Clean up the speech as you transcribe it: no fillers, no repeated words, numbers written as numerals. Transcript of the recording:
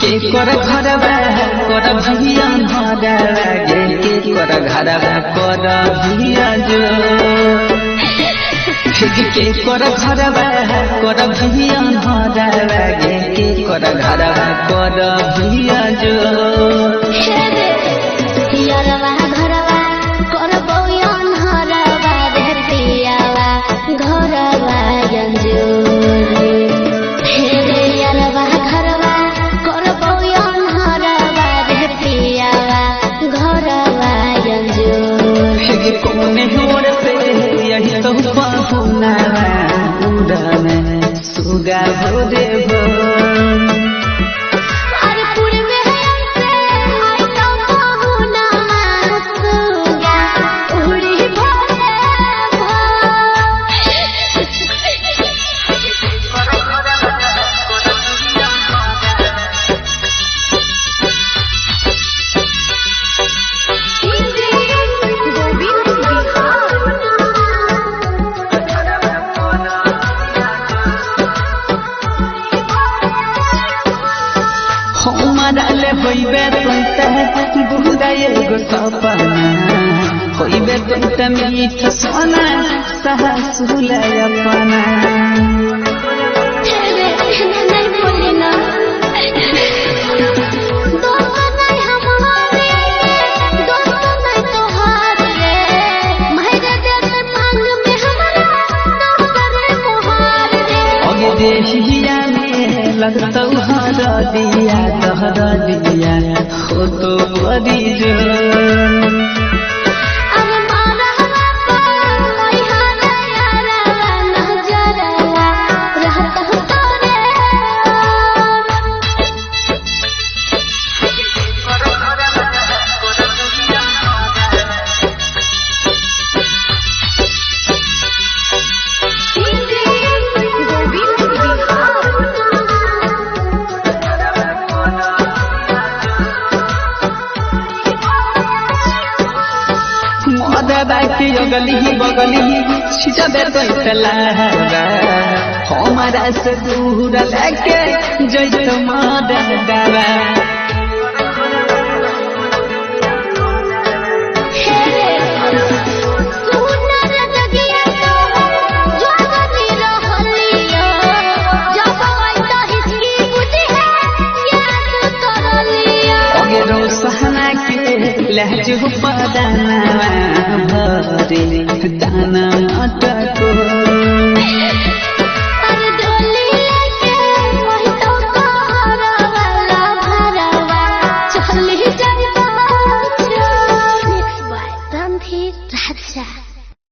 के कर घरवा कर भिया धरवा गे के कर घरवा कर भिया जो के कर घरवा कर भिया धरवा गे के कर घरवा कर भिया जो यारवा घरवा कर बौयन हरवा रे पियावा घरवा यंजूर हे यारवा घरवा कर बौयन हरवा रे पियावा घरवा यंजूर कोने होर पे यही तो पाहुना उड़ाने सुगा भोरे भो हमारे होइबे तुमते बुरा एगो सपना होइबे तुमते मीठ सोना सहसुल अपना लगता हर दिया तहर दिया हो तो बड़ी जो बाकी अगली बगली छिजबे तो इतला हमारा से दूर लेके जय मार दावा सहना के लहज पदाना